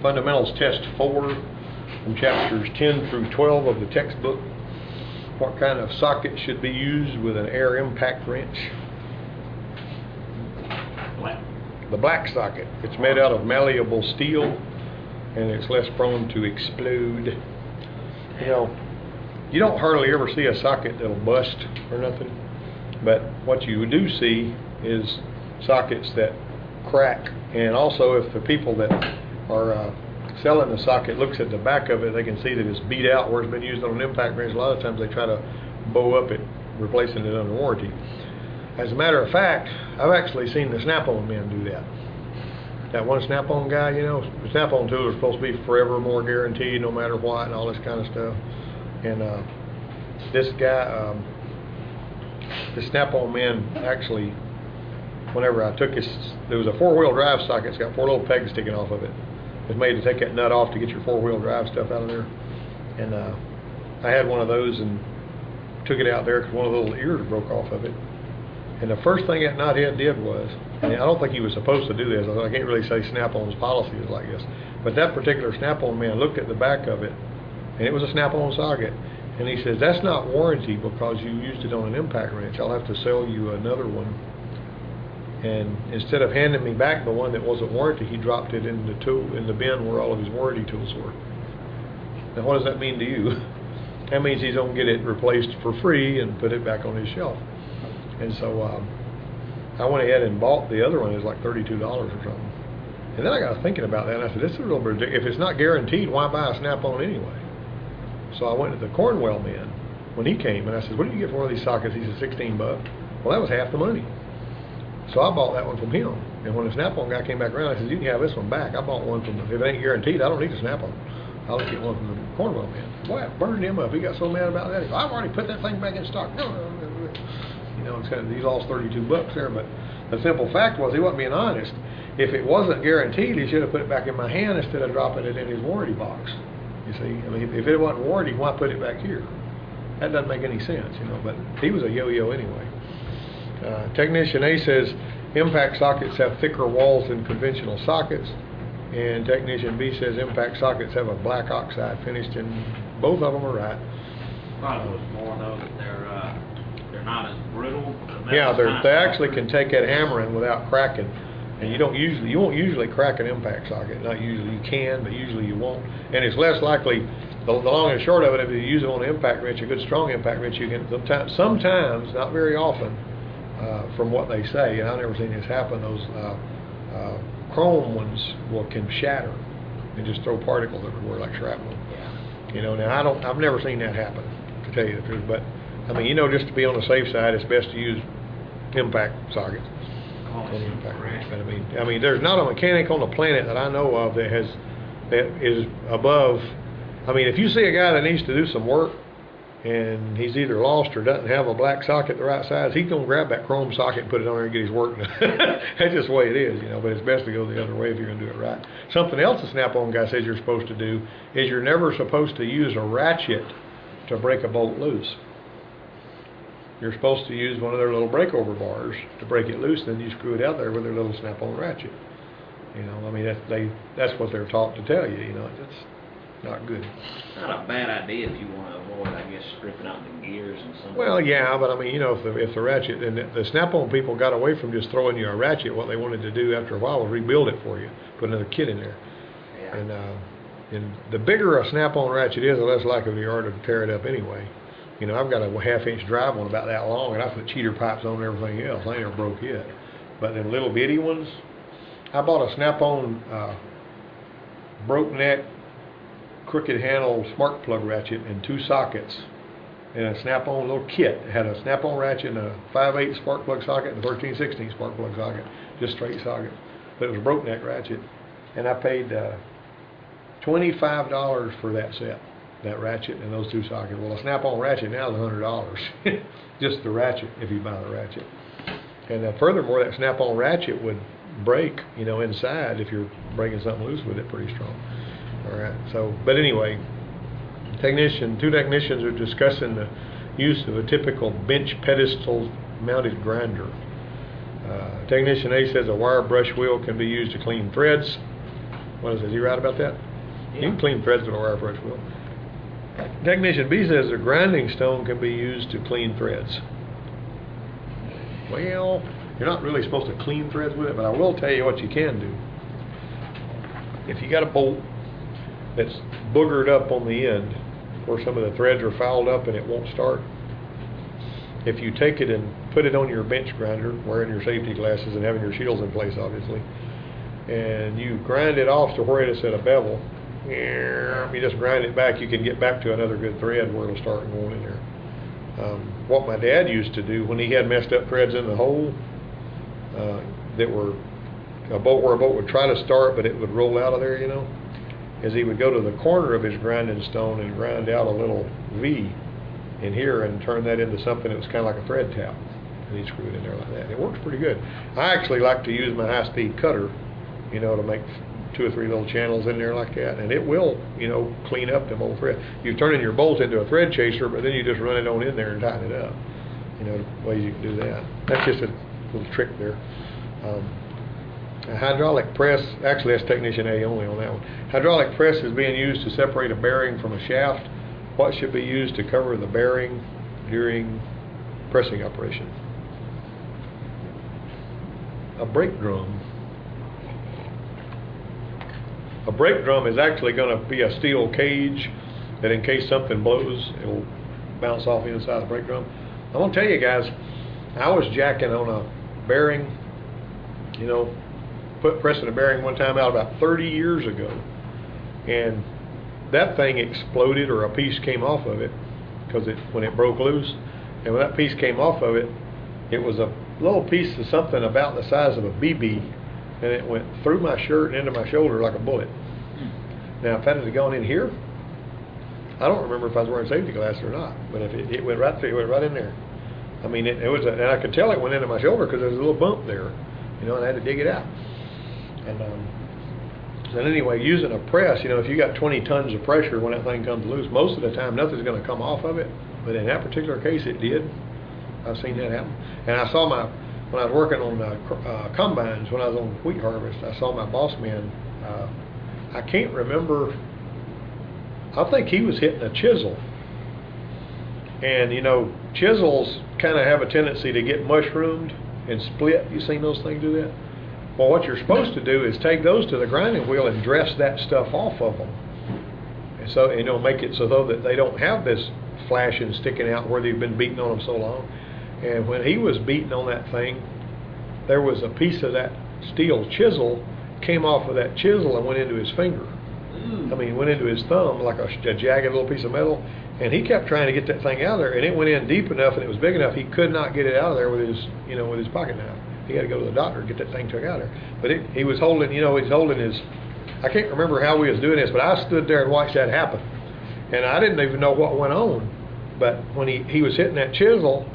Fundamentals Test 4 from chapters 10 through 12 of the textbook. What kind of socket should be used with an air impact wrench? Black. The black socket. It's made out of malleable steel and it's less prone to explode. You know, you don't hardly ever see a socket that'll bust or nothing, but what you do see is sockets that crack. And also, if the people that are selling the socket looks at the back of it, they can see that it's beat out where it's been used on an impact wrench. A lot of times they try to bow up it, replacing it under warranty. As a matter of fact, I've actually seen the Snapon men do that. That one Snapon guy, you know, the Snapon tools are supposed to be forever more guaranteed, no matter what, and all this kind of stuff. And this guy, the Snapon man, actually, whenever I took his, there was a 4-wheel drive socket. It's got 4 little pegs sticking off of it. It's made to take that nut off to get your 4-wheel drive stuff out of there. And I had one of those and took it out there because one of the little ears broke off of it. And the first thing that knothead did was, and I don't think he was supposed to do this, I can't really say Snap-on's policy is like this, but that particular Snap-on man looked at the back of it, and it was a Snap-on socket, and he says, that's not warranty because you used it on an impact wrench. I'll have to sell you another one. And instead of handing me back the one that wasn't warranty, he dropped it in the bin where all of his warranty tools were. Now what does that mean to you? That means he's going to get it replaced for free and put it back on his shelf. And so I went ahead and bought the other one. It was like $32 or something. And then I got thinking about that, and I said, this is a little bit ridiculous. If it's not guaranteed, why buy a Snap-on anyway? So I went to the Cornwell man when he came, and I said, what did you get for one of these sockets? He said, 16 bucks. Well, that was half the money. So I bought that one from him. And when the Snap-on guy came back around, I said, you can have this one back. I bought one from, if it ain't guaranteed, I don't need a Snap-on. I'll just get one from the Cornwell man. Boy, it burned him up. He got so mad about that. He said, I've already put that thing back in stock. No. You know, it's kind of, he lost 32 bucks there, but the simple fact was he wasn't being honest. If it wasn't guaranteed, he should have put it back in my hand instead of dropping it in his warranty box. You see, I mean, if it wasn't warranty, why put it back here? That doesn't make any sense, you know, but he was a yo-yo anyway. Technician A says impact sockets have thicker walls than conventional sockets, and Technician B says impact sockets have a black oxide finish, and both of them are right. Probably was more though that they're not as brittle. Yeah, they actually can take that hammering without cracking, and you won't usually crack an impact socket. Not usually. You can, but usually you won't. And it's less likely. The long and short of it, if you use it on an impact wrench, a good strong impact wrench, you can sometimes, not very often, from what they say, and I've never seen this happen. Those chrome ones can shatter and just throw particles everywhere like shrapnel. You know, now I've never seen that happen, to tell you the truth, but I mean, you know, just to be on the safe side, it's best to use impact sockets on the impact wrench. But I mean, there's not a mechanic on the planet that I know of that is above. I mean, if you see a guy that needs to do some work and he's either lost or doesn't have a black socket the right size, he's gonna grab that chrome socket and put it on there and get his work done. That's just the way it is, you know. But it's best to go the other way if you're gonna do it right. Something else the Snap-on guy says you're supposed to do is you're never supposed to use a ratchet to break a bolt loose. You're supposed to use one of their little breakover bars to break it loose, then you screw it out there with their little Snap-on ratchet. You know, I mean, that's what they're taught to tell you. You know, it's not good. Not a bad idea if you want to avoid, I guess, stripping out the gears and something. Well, yeah, but I mean, you know, if the ratchet, and the Snap-on people got away from just throwing you a ratchet. What they wanted to do after a while was rebuild it for you, put another kit in there. Yeah. And the bigger a Snap-on ratchet is, the less likely you are to tear it up anyway. You know, I've got a 1/2-inch drive one about that long, and I put cheater pipes on and everything else. I ain't never broke yet. But them little bitty ones, I bought a Snap-on broke neck, crooked handle spark plug ratchet and 2 sockets and a Snap-on little kit. It had a Snap-on ratchet and a 5/8 spark plug socket and a 13/16 spark plug socket, just straight sockets. But it was a broke neck ratchet, and I paid $25 for that set. That ratchet and those 2 sockets. Well, a Snap-on ratchet now is $100. Just the ratchet, if you buy the ratchet. And furthermore, that Snap-on ratchet would break, you know, inside if you're breaking something loose with it pretty strong. All right. So, but anyway, two technicians are discussing the use of a typical bench pedestal mounted grinder. Technician A says a wire brush wheel can be used to clean threads. What is it? Is he right about that? You Yeah. can clean threads with a wire brush wheel. Technician B says the grinding stone can be used to clean threads. Well, you're not really supposed to clean threads with it, but I will tell you what you can do. If you got a bolt that's boogered up on the end, where some of the threads are fouled up and it won't start, if you take it and put it on your bench grinder, wearing your safety glasses and having your shields in place, obviously, and you grind it off to where it is at a bevel, you just grind it back, you can get back to another good thread where it'll start going in there. What my dad used to do when he had messed up threads in the hole, that were a bolt would try to start but it would roll out of there, you know, is he would go to the corner of his grinding stone and grind out a little V in here and turn that into something that was kind of like a thread tap, and he'd screw it in there like that. It works pretty good. I actually like to use my high-speed cutter, you know, to make 2 or 3 little channels in there like that, and it will, you know, clean up them old threads. You're turning your bolt into a thread chaser, but then you just run it on in there and tighten it up. You know, ways you can do that. That's just a little trick there. A hydraulic press, actually that's technician A only on that one. Hydraulic press is being used to separate a bearing from a shaft. What should be used to cover the bearing during pressing operation? A brake drum. A brake drum is actually going to be a steel cage that in case something blows, it'll bounce off the inside of the brake drum. I'm going to tell you guys, I was jacking on a bearing, you know, pressing a bearing one time out about 30 years ago, and that thing exploded, or a piece came off of it, because when it broke loose, and when that piece came off of it, it was a little piece of something about the size of a BB, and it went through my shirt and into my shoulder like a bullet. Now, if that had gone in here, I don't remember if I was wearing safety glasses or not, but if it went right through, it went right in there. I mean, it was, and I could tell it went into my shoulder because there was a little bump there, you know, and I had to dig it out. And anyway, using a press, you know, if you got 20 tons of pressure when that thing comes loose, most of the time nothing's going to come off of it. But in that particular case, it did. I've seen that happen. And I saw when I was working on combines, when I was on wheat harvest, I saw my boss man. I can't remember. I think he was hitting a chisel. And you know, chisels kind of have a tendency to get mushroomed and split. You seen those things do that? Well, what you're supposed to do is take those to the grinding wheel and dress that stuff off of them. And so, you know, make it so that they don't have this flashing sticking out where they've been beating on them so long. And when he was beating on that thing, there was a piece of that steel chisel came off of that chisel and went into his finger. I mean, went into his thumb like a jagged little piece of metal. And he kept trying to get that thing out of there, and it went in deep enough and it was big enough he could not get it out of there with his, you know, with his pocket knife. He had to go to the doctor and get that thing took out of there. But he was holding, you know, he's holding his, I can't remember how we was doing this, but I stood there and watched that happen. And I didn't even know what went on. But when he was hitting that chisel,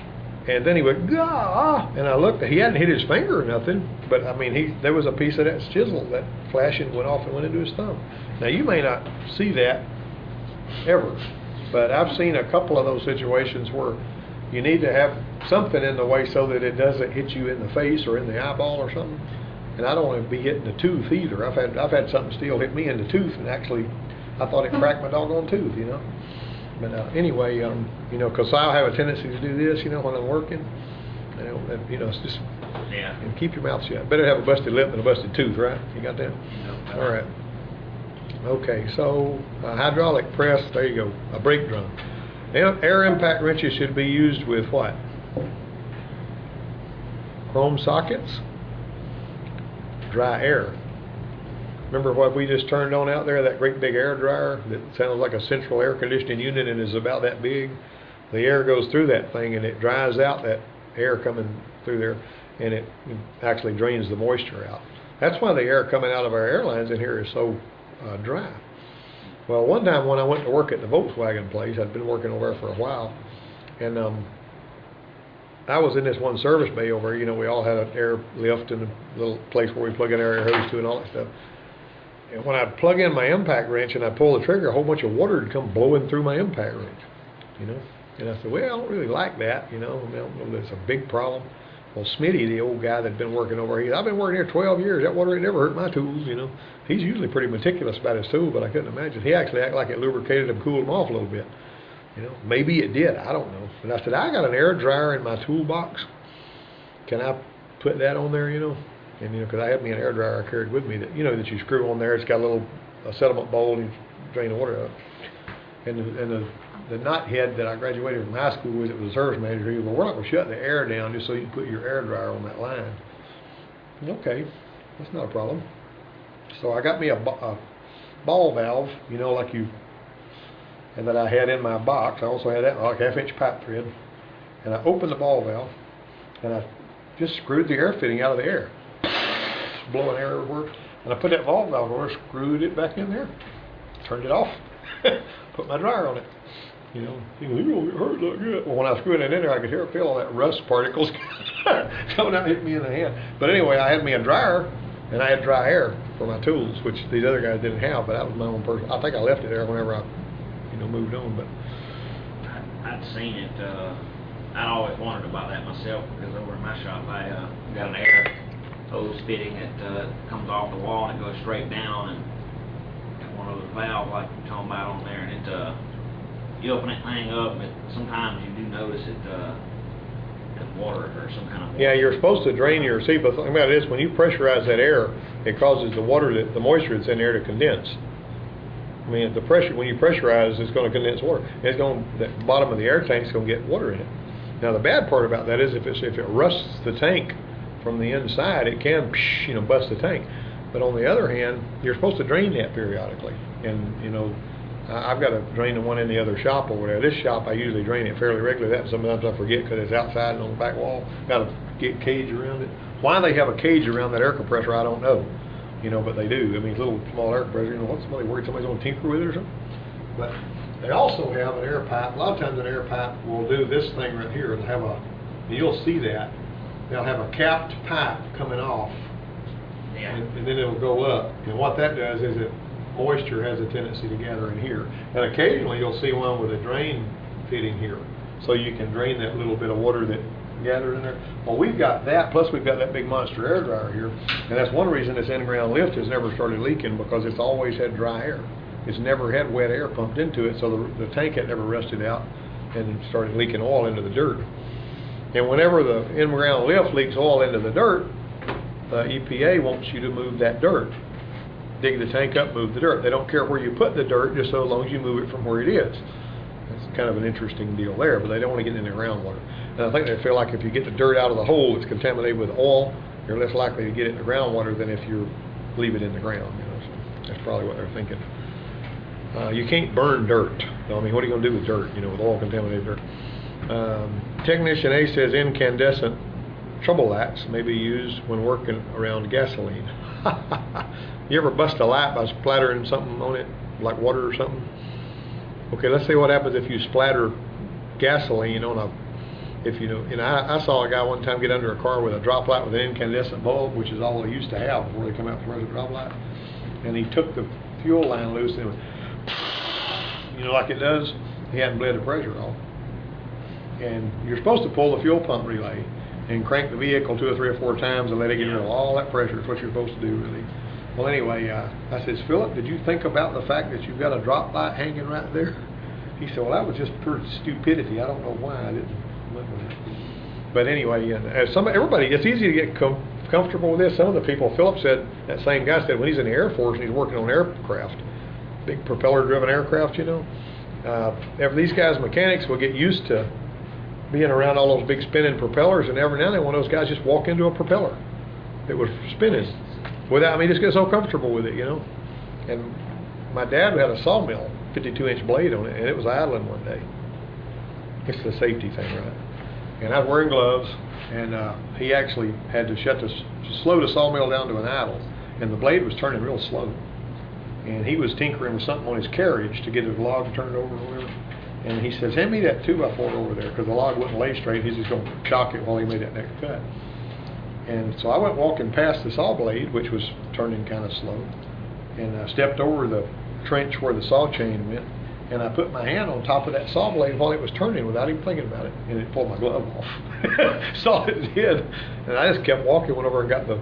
and then he would, ah, and I looked, he hadn't hit his finger or nothing, but I mean, there was a piece of that chisel that flashing went off and went into his thumb. Now, you may not see that ever, but I've seen a couple of those situations where you need to have something in the way so that it doesn't hit you in the face or in the eyeball or something. And I don't want to be hitting the tooth either. I've had something steel hit me in the tooth, and actually I thought it cracked my doggone tooth, you know. But anyway, you know, because I'll have a tendency to do this, you know, when I'm working. You know, it's just, Yeah. and keep your mouth shut. Better have a busted lip than a busted tooth, right? You got that? No. All right. Okay, so hydraulic press, there you go, a brake drum. Air impact wrenches should be used with what? Chrome sockets, dry air. Remember what we just turned on out there, that great big air dryer that sounds like a central air conditioning unit and is about that big? The air goes through that thing and it dries out that air coming through there, and it actually drains the moisture out. That's why the air coming out of our airlines in here is so dry. Well, one time when I went to work at the Volkswagen place, I'd been working over there for a while, and I was in this one service bay over here. You know, we all had an air lift and a little place where we plug in our air hose to and all that stuff. And when I'd plug in my impact wrench and I'd pull the trigger, a whole bunch of water would come blowing through my impact wrench, you know. And I said, well, I don't really like that, you know. I don't know that it's a big problem. Well, Smitty, the old guy that'd been working over here, I've been working here 12 years. That water ain't never hurt my tools, you know. He's usually pretty meticulous about his tool, but I couldn't imagine. He actually acted like it lubricated him, cooled him off a little bit. You know, maybe it did. I don't know. And I said, I got an air dryer in my toolbox. Can I put that on there, you know? And, you know, because I had me an air dryer I carried with me that, you know, that you screw on there. It's got a little settlement bowl and you drain the water out. And the knothead that I graduated from high school with, it was a service manager. He goes, well, we're not going to shut the air down just so you can put your air dryer on that line. Okay, that's not a problem. So I got me a ball valve, you know, like you, and that I had in my box. I also had that like half-inch pipe thread, and I opened the ball valve, and I just screwed the air fitting out of the air, blowing air everywhere. And I put that ball valve over, screwed it back in there, turned it off, put my dryer on it. You know, he goes, you don't get hurt like that. Well, when I screwed it in there, I could feel all that rust particles coming out, hitting me in the hand. But anyway, I had me a dryer, and I had dry air for my tools, which these other guys didn't have. But that was my own personal. I think I left it there whenever I, you know, moved on. But I'd seen it. I'd always wondered about that myself because over in my shop, I got an air hose fitting that comes off the wall and it goes straight down, and got one of those valves like you're talking about on there, and it. You open that thing up, but sometimes you do notice it has water or some kind of water. yeah, you're supposed to drain your. See, but the thing about it is, when you pressurize that air, it causes the water, the moisture that's in there, to condense. I mean, the pressure, when you pressurize, it's going to condense water. It's going, the bottom of the air tank's going to get water in it. Now, the bad part about that is if it rusts the tank from the inside, it can, you know, bust the tank. But on the other hand, you're supposed to drain that periodically, and you know. I've got to drain the one in the other shop over there. This shop, I usually drain it fairly regularly. That sometimes I forget because it's outside and on the back wall. Got to get cage around it. Why they have a cage around that air compressor, I don't know. You know, but they do. I mean, little small air compressor. You know, what, somebody worried somebody's going to tinker with it or something? But they also have an air pipe. A lot of times an air pipe will do this thing right here. It'll have a, you'll see that. They'll have a capped pipe coming off. Yeah. And then it'll go up. And what that does is it moisture has a tendency to gather in here. And occasionally you'll see one with a drain fitting here. So you can drain that little bit of water that gathered in there. Well, we've got that, plus we've got that big monster air dryer here. And that's one reason this in-ground lift has never started leaking, because it's always had dry air. It's never had wet air pumped into it, so the tank had never rusted out and started leaking oil into the dirt. And whenever the in-ground lift leaks oil into the dirt, EPA wants you to move that dirt. Dig the tank up, move the dirt. They don't care where you put the dirt, just so long as you move it from where it is. It's kind of an interesting deal there, but they don't want to get in the groundwater. And I think they feel like if you get the dirt out of the hole that's contaminated with oil, you're less likely to get it in the groundwater than if you leave it in the ground. You know, so that's probably what they're thinking. You can't burn dirt. I mean, what are you going to do with dirt? You know, with oil contaminated dirt. Technician A says incandescent trouble lights may be used when working around gasoline. You ever bust a light by splattering something on it, like water or something? Okay, let's see what happens if you splatter gasoline on a, if you know, and I saw a guy one time get under a car with a drop light with an incandescent bulb, which is all they used to have before they come out for a drop light. And he took the fuel line loose and it went, you know, like it does. He hadn't bled the pressure off. And you're supposed to pull the fuel pump relay and crank the vehicle 2 or 3 or 4 times and let it get rid of all that pressure. That's what you're supposed to do, really. Well, anyway, I said, Philip, did you think about the fact that you've got a drop light hanging right there? He said, well, that was just pure stupidity. I don't know why I didn't look at it. But anyway, as everybody, it's easy to get comfortable with this. Some of the people, Philip said, that same guy said, when he's in the Air Force and he's working on aircraft, big propeller-driven aircraft, you know, these guys, mechanics, will get used to being around all those big spinning propellers, and every now and then one of those guys just walk into a propeller that was spinning. Without, I mean, just get so comfortable with it, you know. And my dad had a sawmill, 52-inch blade on it, and it was idling one day. It's the safety thing, right? And I was wearing gloves, and he actually had to slow the sawmill down to an idle, and the blade was turning real slow. And he was tinkering with something on his carriage to get his log turned over or whatever. And he says, hand me that 2x4 over there, because the log wouldn't lay straight. He's just going to shock it while he made that next cut. And so I went walking past the saw blade, which was turning kind of slow, and I stepped over the trench where the saw chain went, and I put my hand on top of that saw blade while it was turning without even thinking about it, and it pulled my glove off. Saw it did, and I just kept walking. Went over and got the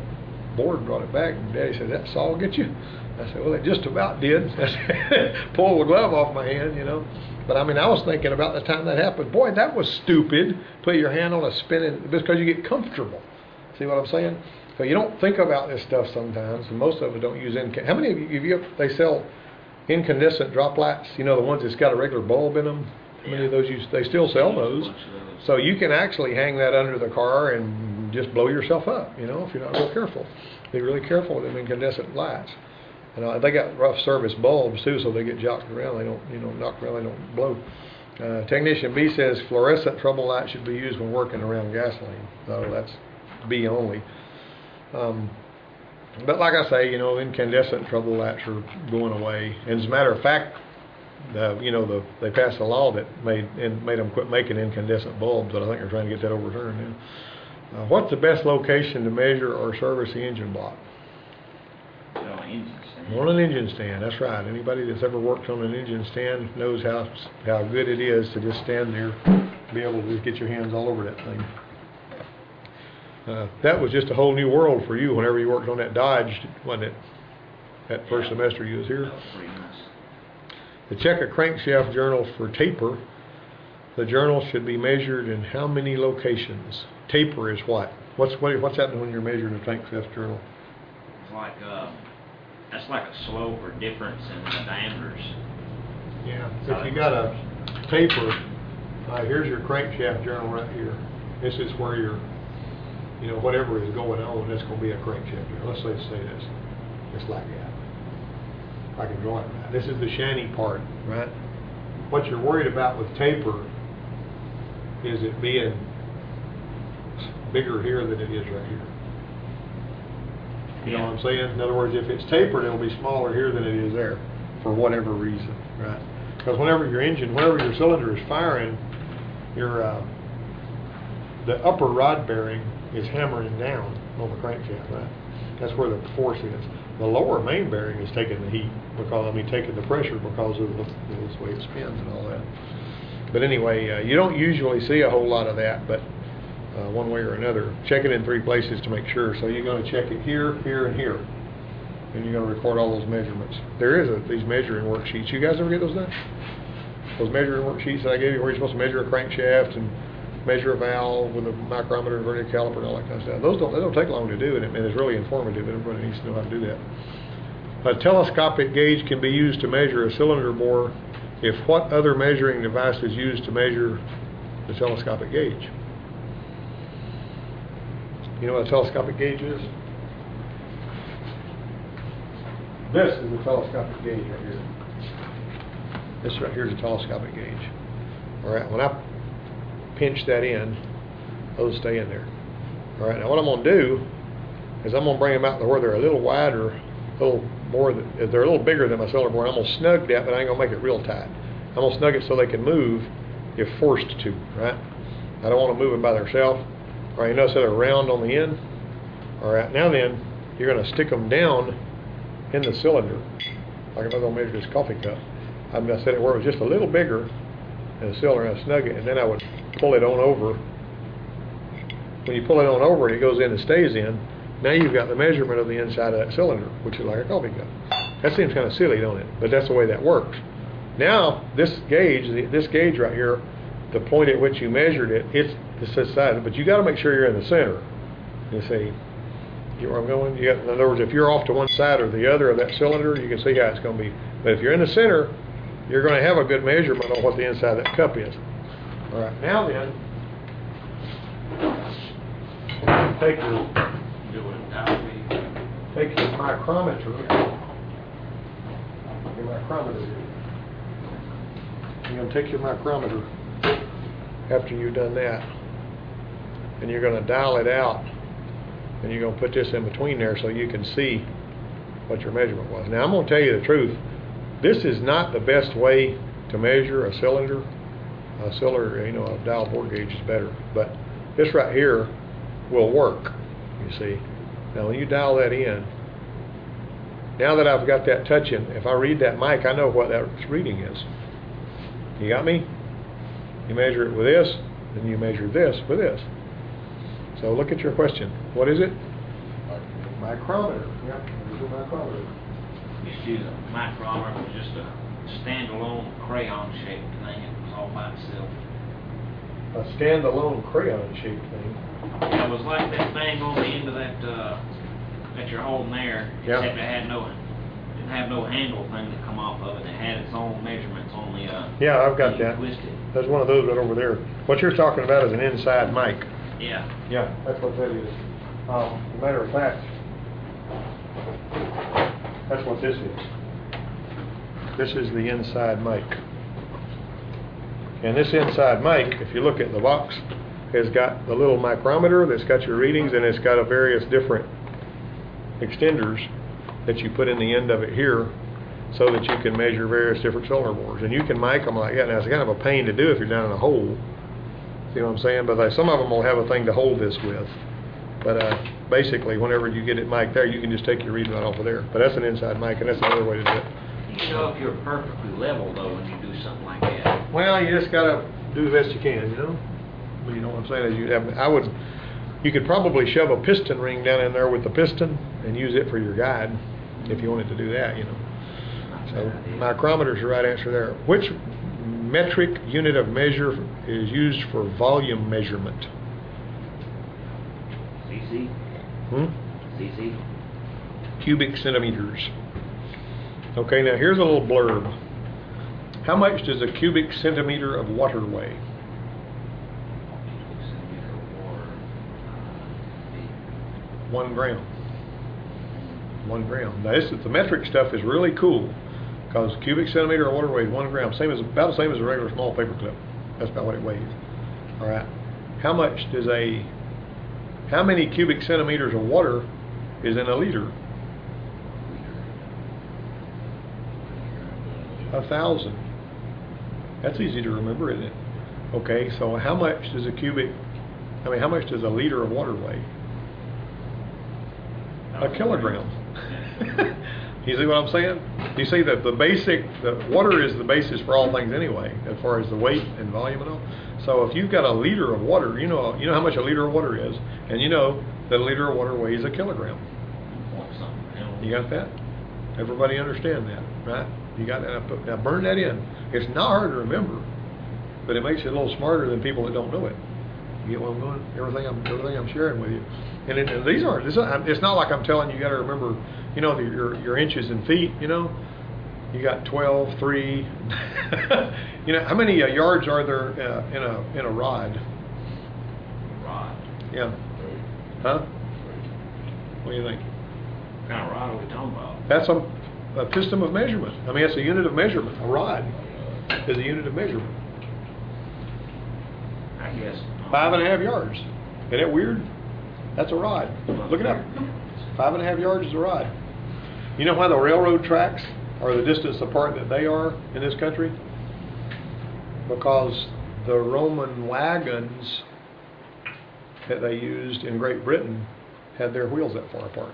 board and brought it back, and Daddy said, "That saw get you?" I said, "Well, it just about did." Pulled the glove off my hand, you know. But I mean, I was thinking about the time that happened. Boy, that was stupid. Put your hand on a spinning, because you get comfortable. See what I'm saying? So you don't think about this stuff sometimes, and most of it don't use how many of you they sell incandescent drop lights? You know, the ones that's got a regular bulb in them. How many of those they still sell those? So you can actually hang that under the car and just blow yourself up, you know, if you're not real careful. Be really careful with them incandescent lights. And they got rough service bulbs too, so they get jocked around. They don't, you know, knock around. They don't blow. Technician B says fluorescent trouble light should be used when working around gasoline. So that's B only. But like I say, you know, incandescent trouble lights are going away. And as a matter of fact, they passed a law that made them quit making incandescent bulbs. But I think they're trying to get that overturned now. What's the best location to measure or service the engine block? On an engine stand, that's right. Anybody that's ever worked on an engine stand knows how good it is to just stand there, be able to just get your hands all over that thing. That was just a whole new world for you whenever you worked on that Dodge, wasn't it? That first semester you was here. That was pretty nice. To check a crankshaft journal for taper, the journal should be measured in how many locations? Taper is what? What's happening when you're measuring a crankshaft journal? It's like that's like a slope or difference in the diameters. Yeah. If you got a taper, here's your crankshaft journal right here. This is where your, you know, whatever is going on, that's going to be a crankshaft journal. Let's say this. It's like that. I can draw it right. This is the shanty part, right? What you're worried about with taper is it being bigger here than it is right here. You know what I'm saying? In other words, if it's tapered, it'll be smaller here than it is there, for whatever reason, right? Because whenever your cylinder is firing, the upper rod bearing is hammering down on the crankshaft, right? That's where the force is. The lower main bearing is taking the heat, taking the pressure because of the way it spins and all that. But anyway, you don't usually see a whole lot of that, but one way or another. Check it in 3 places to make sure. So you're going to check it here, here, and here. And you're going to record all those measurements. There is these measuring worksheets. You guys ever get those done? Those measuring worksheets that I gave you where you're supposed to measure a crankshaft and measure a valve with a micrometer and vernier caliper and all that kind of stuff. They don't take long to do, and it's really informative. Everybody needs to know how to do that. A telescopic gauge can be used to measure a cylinder bore if what other measuring device is used to measure the telescopic gauge? You know what a telescopic gauge is? This is a telescopic gauge right here. This right here is a telescopic gauge. All right, when I pinch that in, those stay in there. All right, now what I'm going to do is I'm going to bring them out to where they're a little wider, a little more. They're a little bigger than my cylinder bore. I'm going to snug that, but I ain't going to make it real tight. I'm going to snug it so they can move if forced to, right? I don't want to move them by themselves. All right, you notice that they're round on the end? All right, now then, you're going to stick them down in the cylinder. Like if I'm going to measure this coffee cup, I'm going to set it where it was just a little bigger in the cylinder, and I snug it, and then I would pull it on over. When you pull it on over and it goes in and stays in, now you've got the measurement of the inside of that cylinder, which is like a coffee cup. That seems kind of silly, don't it? But that's the way that works. Now, this gauge right here, the point at which you measured it, it's the side, but you got to make sure you're in the center. You see, you know where I'm going? In other words, if you're off to one side or the other of that cylinder, you can see how it's going to be. But if you're in the center, you're going to have a good measurement on what the inside of that cup is. All right, now then, take your micrometer. You're going to take your micrometer after you've done that, and you're going to dial it out, and you're going to put this in between there so you can see what your measurement was. Now, I'm going to tell you the truth. This is not the best way to measure a cylinder. A dial bore gauge is better, but this right here will work, you see. Now, when you dial that in, now that I've got that touching, if I read that mic, I know what that reading is. You got me? You measure it with this, and you measure this with this. So look at your question. What is it? Micrometer. Yeah, there's a micrometer. Used to use a micrometer. It was just a standalone crayon-shaped thing. It was all by itself. A standalone crayon-shaped thing. Yeah, it was like that thing on the end of that that you're holding there, Yeah. except it didn't have no handle thing to come off of it. It had its own measurements on the Yeah, I've got you that. twist it. There's one of those right over there. What you're talking about is an inside mic. Yeah. Yeah, that's what that is. As a matter of fact, that's what this is. This is the inside mic. And this inside mic, if you look at the box, has got the little micrometer that's got your readings, and it's got a various different extenders that you put in the end of it here so that you can measure various different solar bores. And you can mic them like that. Now, it's kind of a pain to do if you're down in a hole. See what I'm saying? But some of them will have a thing to hold this with. But basically, whenever you get it mic'd there, you can just take your reading right off of there. But that's an inside mic, and that's another way to do it. You know if you're perfectly level, though, when you do something like that. Well, you just got to do the best you can, you know? You know what I'm saying? You could probably shove a piston ring down in there with the piston and use it for your guide if you wanted to do that, you know. So micrometer's the right answer there. Which metric unit of measure is used for volume measurement? CC? CC? Cubic centimeters. Okay, now here's a little blurb. How much does a cubic centimeter of water weigh? Centimeter of water. 1 gram. 1 gram. Now the metric stuff is really cool because cubic centimeter of water weighs 1 gram. About the same as a regular small paper clip. That's about what it weighs. All right. How many cubic centimeters of water is in a liter? 1,000. That's easy to remember, isn't it? Okay, so how much does a liter of water weigh? A kilogram. You see what I'm saying? You see that the water is the basis for all things anyway, as far as the weight and volume and all. So if you've got a liter of water, you know how much a liter of water is, and you know that a liter of water weighs a kilogram. You got that? Everybody understand that, right? You got that? Now burn that in. It's not hard to remember, but it makes you a little smarter than people that don't know it. You get what I'm going? Everything I'm sharing with you. And these aren't. It's not like I'm telling you got to remember. You know your inches and feet. You know, you got 12, 3. You know how many yards are there in a rod? Rod. Yeah. Huh? What do you think? What kind of rod are we talking about? That's a system of measurement. I mean, it's a unit of measurement. A rod is a unit of measurement. I guess. 5.5 yards. Isn't that weird? That's a rod. Look it up. 5.5 yards is a rod. You know why the railroad tracks are the distance apart that they are in this country? Because the Roman wagons that they used in Great Britain had their wheels that far apart.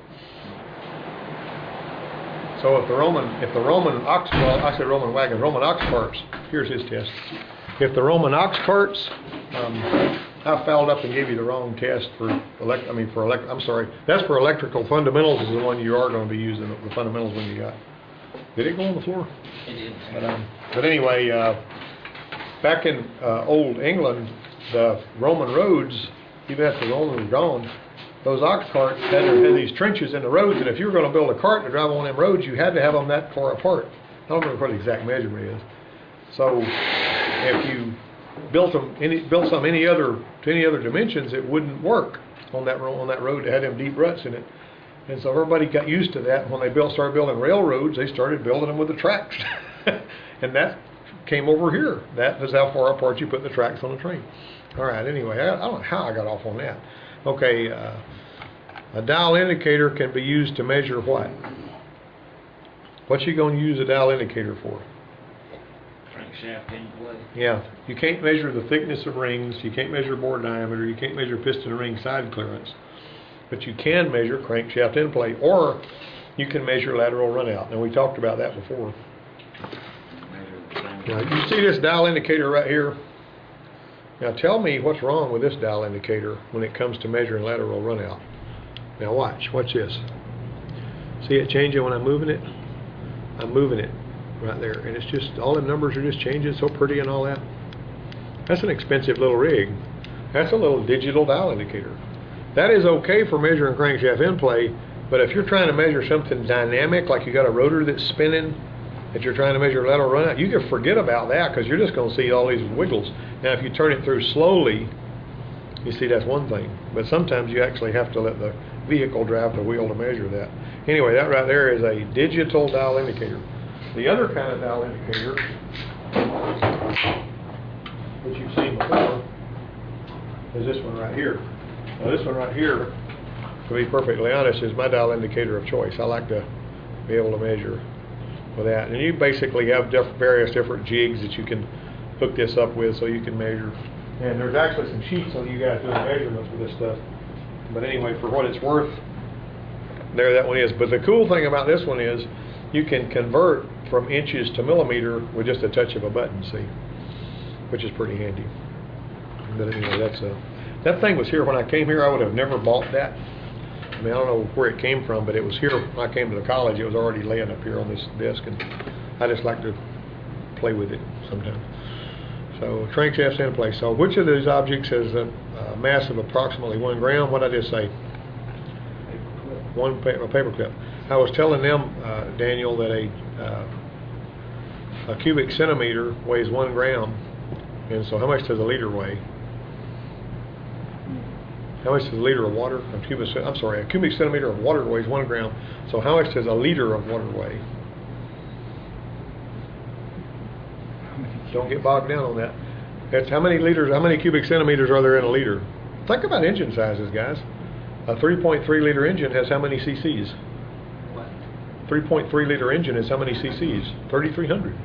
So if the Roman ox carts, here's his test. If the Roman ox carts, I fouled up and gave you the wrong test that's for electrical fundamentals is the one you are going to be using, the fundamentals one you got. Did it go on the floor? It did. But anyway, back in old England, the Roman roads, even after the Romans were gone, those ox carts had these trenches in the roads, and if you were going to build a cart to drive on them roads, you had to have them that far apart. I don't remember what the exact measurement is. So if you built some any other dimensions, it wouldn't work on that road that had them deep ruts in it. And so everybody got used to that. When they started building railroads, they started building them with the tracks, and that came over here. That is how far apart you put the tracks on the train. All right. Anyway, I don't know how I got off on that. Okay, a dial indicator can be used to measure what? What's you going to use a dial indicator for? Crankshaft in play. Yeah, you can't measure the thickness of rings, you can't measure bore diameter, you can't measure piston ring side clearance, but you can measure crankshaft in play, or you can measure lateral runout. Now we talked about that before. Measure the Now, you see this dial indicator right here? Now, tell me what's wrong with this dial indicator when it comes to measuring lateral runout. Now, watch this. See it changing when I'm moving it? I'm moving it right there, and it's just, all the numbers are just changing, so pretty and all that. That's an expensive little rig. That's a little digital dial indicator. That is okay for measuring crankshaft in play, but if you're trying to measure something dynamic, like you got a rotor that's spinning, that you're trying to measure lateral runout, you can forget about that because you're just going to see all these wiggles. Now, if you turn it through slowly, you see that's one thing, but sometimes you actually have to let the vehicle drive the wheel to measure that. Anyway, that right there is a digital dial indicator. The other kind of dial indicator, which you've seen before, is this one right here. Now, this one right here, to be perfectly honest, is my dial indicator of choice. I like to be able to measure with that. And you basically have various different jigs that you can hook this up with so you can measure. And there's actually some sheets on you guys doing measurements with this stuff. But anyway, for what it's worth, there that one is. But the cool thing about this one is you can convert from inches to millimeter with just a touch of a button, see, which is pretty handy. But anyway, that thing was here when I came here. I would have never bought that. I mean, I don't know where it came from, but it was here when I came to the college. It was already laying up here on this desk, and I just like to play with it sometimes. So crankshaft's in place. So which of these objects has a mass of approximately 1 gram? What did I just say? A paper clip. I was telling them, Daniel, that a cubic centimeter weighs 1 gram, and so how much does a liter weigh? How much does a liter of water? A cubic centimeter of water weighs 1 gram. So how much does a liter of water weigh? Don't get bogged down on that. That's how many liters, how many cubic centimeters are there in a liter? Think about engine sizes, guys. A 3.3 liter engine has how many cc's? What? 3.3 liter engine is how many cc's? 3,300.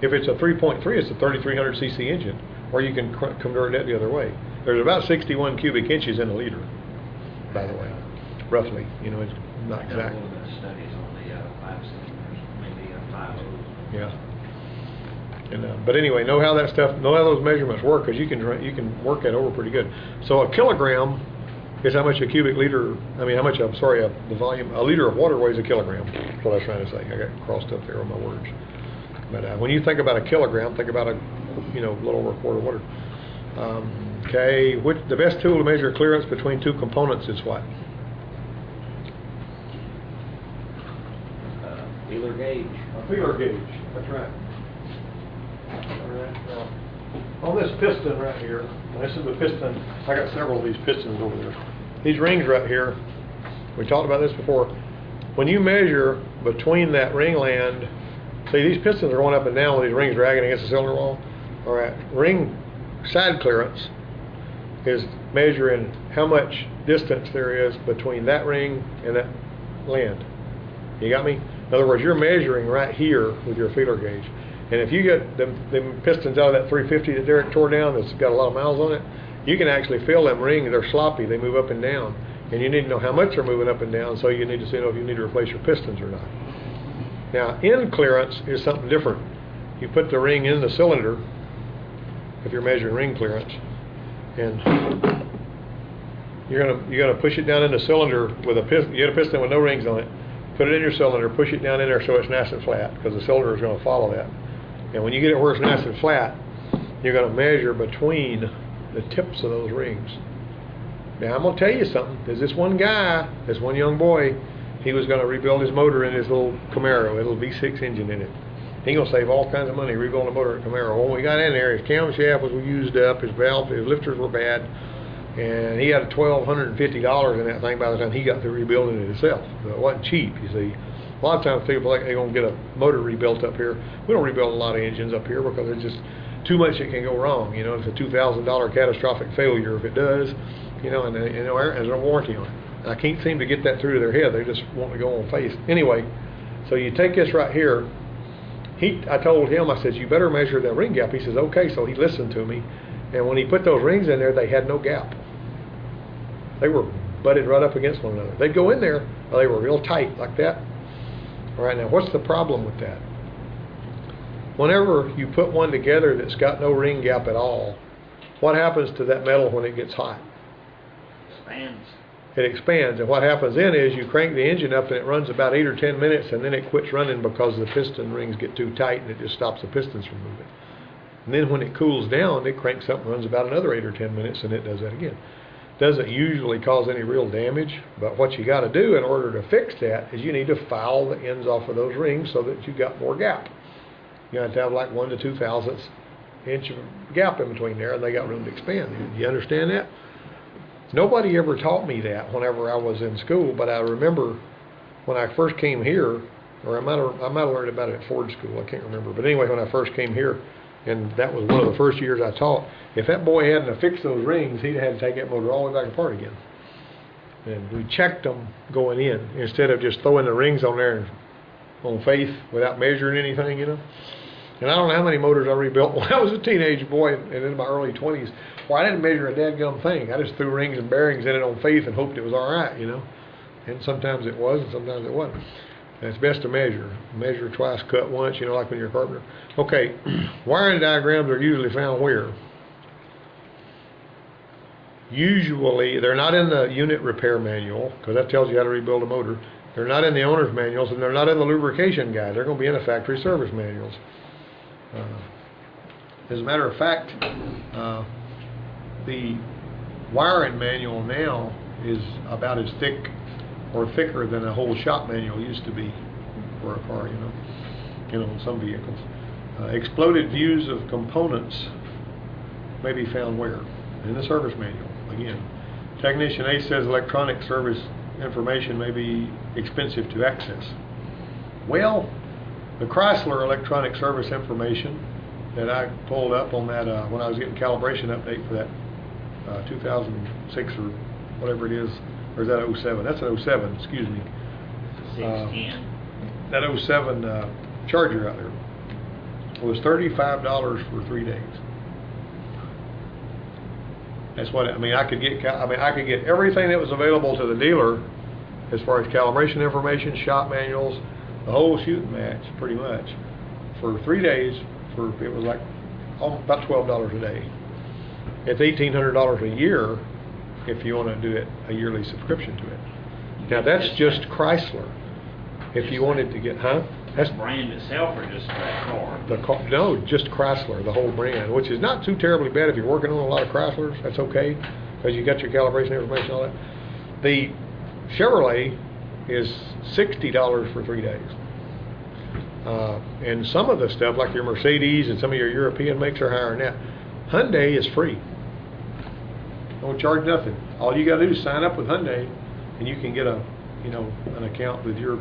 If it's a 3.3, it's a 3,300 cc engine, or you can convert that the other way. There's about 61 cubic inches in a liter, by the way, roughly. You know, it's not exact. A little bit of studies on the 5 cylinders, maybe 5 of those. Yeah. And, but anyway, know how those measurements work, because you can work that over pretty good. So a kilogram is how much a cubic liter. I mean, how much? I'm sorry, the volume. A liter of water weighs a kilogram. That's what I was trying to say. I got crossed up there on my words. But when you think about a kilogram, think about a little over a quart of water. Okay, the best tool to measure clearance between two components is what? Feeler gauge. A feeler gauge. That's right. Alright, now, on this piston right here, this is the piston. I got several of these pistons over there. These rings right here, we talked about this before. When you measure between that ringland, see, these pistons are going up and down with these rings dragging against the cylinder wall. All right, ring side clearance is measuring how much distance there is between that ring and that land. You got me? In other words, you're measuring right here with your feeler gauge. And if you get them pistons out of that 350 that Derek tore down that's got a lot of miles on it, you can actually feel them rings. They're sloppy. They move up and down. And you need to know how much they're moving up and down, so you need to see if you need to replace your pistons or not. Now, end clearance is something different. You put the ring in the cylinder, if you're measuring ring clearance, and you're gonna push it down in the cylinder with a piston. You get a piston with no rings on it. Put it in your cylinder, push it down in there so it's nice and flat, because the cylinder is going to follow that. And when you get it where it's nice and flat, you're going to measure between the tips of those rings. Now, I'm going to tell you something. There's this one guy, this one young boy, he was going to rebuild his motor in his little Camaro, a little V6 engine in it. He's going to save all kinds of money rebuilding a motor in Camaro. When we got in there, his camshaft was used up, his valves, his lifters were bad, and he had $1,250 in that thing by the time he got through rebuilding it himself. So it wasn't cheap, you see. A lot of times people think they're going to get a motor rebuilt up here. We don't rebuild a lot of engines up here because there's just too much that can go wrong. You know, it's a $2,000 catastrophic failure if it does, and there's a warranty on it. And I can't seem to get that through to their head. They just want to go on face. Anyway, so you take this right here. I told him, I said, you better measure that ring gap. He says, okay. So he listened to me. And when he put those rings in there, they had no gap. They were butted right up against one another. They'd go in there, they were real tight like that. All right, now what's the problem with that? whenever you put one together that's got no ring gap at all, what happens to that metal when it gets hot? Expands. It expands, and what happens then is you crank the engine up and it runs about 8 or 10 minutes, and then it quits running because the piston rings get too tight and it just stops the pistons from moving. And then when it cools down, it cranks up and runs about another 8 or 10 minutes, and it does that again. Doesn't usually cause any real damage, but what you got to do in order to fix that is you need to file the ends off of those rings so that you got more gap. You have to have like 1 to 2/1000 inch of gap in between there, and they got room to expand. You understand that? Nobody ever taught me that whenever I was in school, but I remember when I first came here, or I might have learned about it at Ford School, I can't remember. But anyway, when I first came here, and that was one of the first years I taught, if that boy hadn't fixed those rings, he'd have had to take that motor all the way back apart again. And we checked them going in, instead of just throwing the rings on there on faith without measuring anything, you know. And I don't know how many motors I rebuilt when I was a teenage boy and in my early 20s. Well, I didn't measure a dadgum thing. I just threw rings and bearings in it on faith and hoped it was all right, you know. And sometimes it was, and sometimes it wasn't. And it's best to measure. Measure twice, cut once, you know, like when you're a carpenter. Okay, wiring diagrams are usually found where? Usually, they're not in the unit repair manual, because that tells you how to rebuild a motor. They're not in the owner's manuals, and they're not in the lubrication guide. They're going to be in the factory service manuals. As a matter of fact, the wiring manual now is about as thick or thicker than a whole shop manual used to be for a car, you know, in some vehicles. Exploded views of components may be found where? In the service manual, again. Technician A says electronic service information may be expensive to access. Well, the Chrysler electronic service information that I pulled up on that when I was getting calibration update for that 2006 or whatever it is, or is that 07? That's an 07, excuse me. 610. That 07 Charger out there was $35 for 3 days. That's what I mean. I could get everything that was available to the dealer as far as calibration information, shop manuals, the whole shooting match, pretty much, for 3 days. It was like about $12 a day. It's $1,800 a year if you want to do it a yearly subscription to it. Now that's just Chrysler. If you wanted to get, That's the brand itself, or just that car? No, just Chrysler, the whole brand, which is not too terribly bad if you're working on a lot of Chryslers. That's okay, because you got your calibration information, all that. The Chevrolet is $60 for 3 days. And some of the stuff, like your Mercedes and some of your European makes, are higher than that. Hyundai is free. Don't charge nothing. All you got to do is sign up with Hyundai, and you can get an account with your.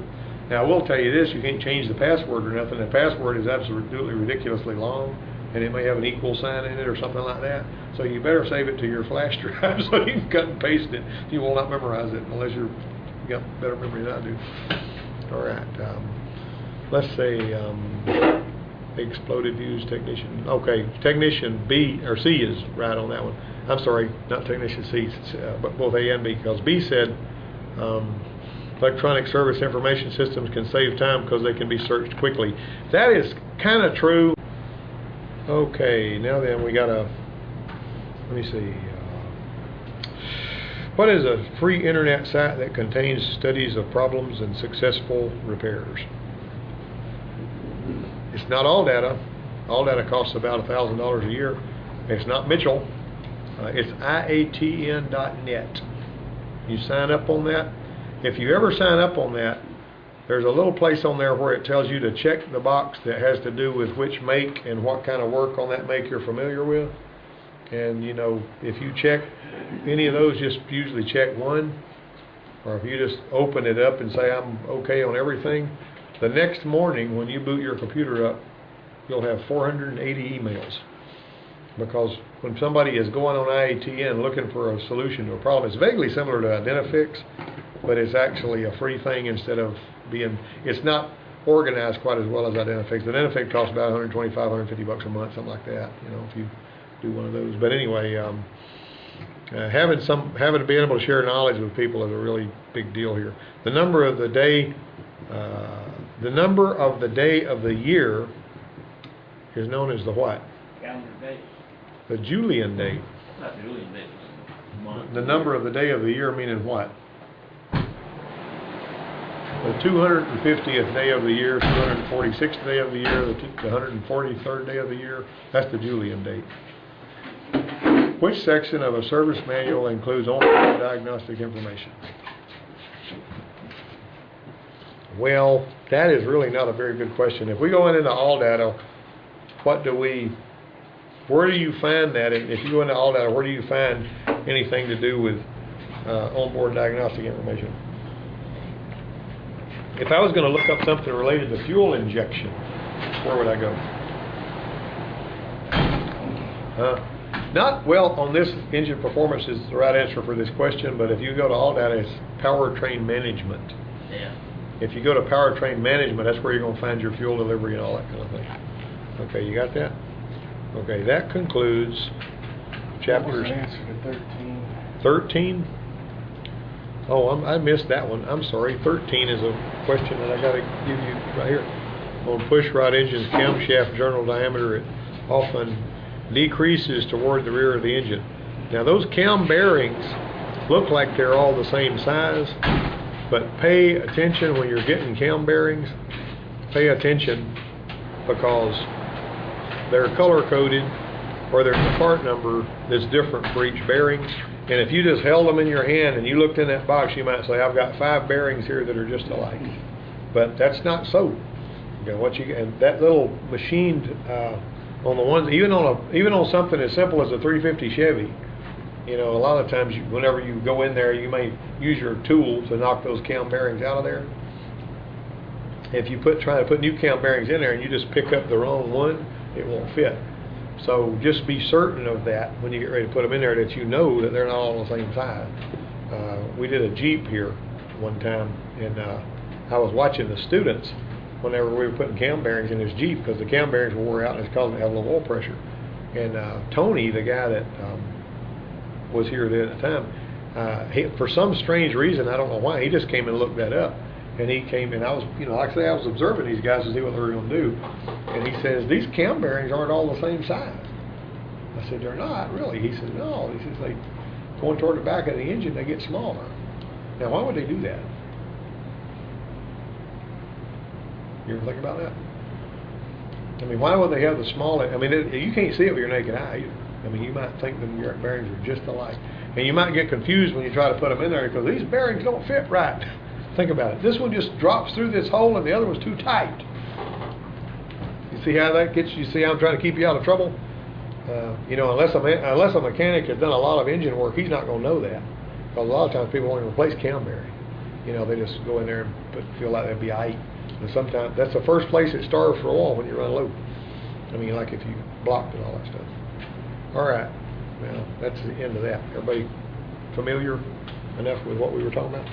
Now I will tell you this: you can't change the password or nothing. The password is absolutely ridiculously long, and it may have an equal sign in it or something like that. So you better save it to your flash drive so you can cut and paste it. You will not memorize it unless you got better memory than I do. All right. Let's say exploded views technician. Okay, technician B or C is right on that one. I'm sorry, not technician C, but both A and B, because B said electronic service information systems can save time because they can be searched quickly. That is kind of true. Okay, now then we got let me see. What is a free internet site that contains studies of problems and successful repairs? It's not All Data. All Data costs about $1,000 a year. It's not Mitchell. It's iatn.net. You sign up on that. If you ever sign up on that, there's a little place on there where it tells you to check the box that has to do with which make and what kind of work on that make you're familiar with. And if you check any of those, just usually check one. Or if you just open it up and say I'm okay on everything, the next morning when you boot your computer up, you'll have 480 emails. Because when somebody is going on IATN looking for a solution to a problem, it's vaguely similar to Identifix, but it's actually a free thing instead of it's not organized quite as well as Identifix. Identifix costs about $125, $150 a month, something like that, if you do one of those. But anyway, having to be able to share knowledge with people is a really big deal here. The number of the day of the year is known as the what? Calendar date. The Julian date. Not Julian date, was month. The number of the day of the year meaning what? The 250th day of the year, 246th day of the year, the 143rd day of the year. That's the Julian date. Which section of a service manual includes only diagnostic information? Well, that is really not a very good question. If we go into all data, where do you find that? And if you go into all data, where do you find anything to do with onboard diagnostic information? If I was going to look up something related to fuel injection, where would I go? Not well on this. Engine performance is the right answer for this question, but if you go to all data, it's powertrain management. Yeah. If you go to powertrain management, that's where you're going to find your fuel delivery and all that kind of thing. Okay, you got that? Okay, that concludes chapters. What was the answer to 13? 13? Oh, I missed that one. I'm sorry. 13 is a question that I got to give you right here. On pushrod engines, camshaft journal diameter, it often decreases toward the rear of the engine. Now, those cam bearings look like they're all the same size, but pay attention when you're getting cam bearings. Pay attention because they're color-coded or there's a part number that's different for each bearing. And if you just held them in your hand and you looked in that box, you might say, I've got 5 bearings here that are just alike. But that's not so. Okay, and that little machined on the ones, even on something as simple as a 350 Chevy, you know, a lot of times whenever you go in there, you may use your tool to knock those cam bearings out of there. If you try to put new cam bearings in there and you just pick up the wrong one, it won't fit. So just be certain of that when you get ready to put them in there, that you know that they're not all the same size. We did a Jeep here one time, and I was watching the students whenever we were putting cam bearings in this Jeep, because the cam bearings were wore out and it's causing them to have a little oil pressure. And Tony, the guy that was here then at the time, for some strange reason, I don't know why, he just came and looked that up. And he came and I was, you know, like I say, I was observing these guys to see what they were going to do. And he says, these cam bearings aren't all the same size. I said, they're not, really? He said, no. He says, they going toward the back of the engine, they get smaller. Now, why would they do that? You ever think about that? I mean, why would they have the smaller? I mean, you can't see it with your naked eye either. I mean, you might think the bearings are just alike. And you might get confused when you try to put them in there because these bearings don't fit right. Think about it. This one just drops through this hole and the other one's too tight. You see how that gets you? See how I'm trying to keep you out of trouble? You know, unless a mechanic has done a lot of engine work, he's not going to know that. Because a lot of times people won't even replace cam bearing. You know, they just go in there and feel like they'll be aight. And sometimes that's the first place it starves for oil when you run low. I mean, like if you blocked and all that stuff. All right. Well, that's the end of that. Everybody familiar enough with what we were talking about?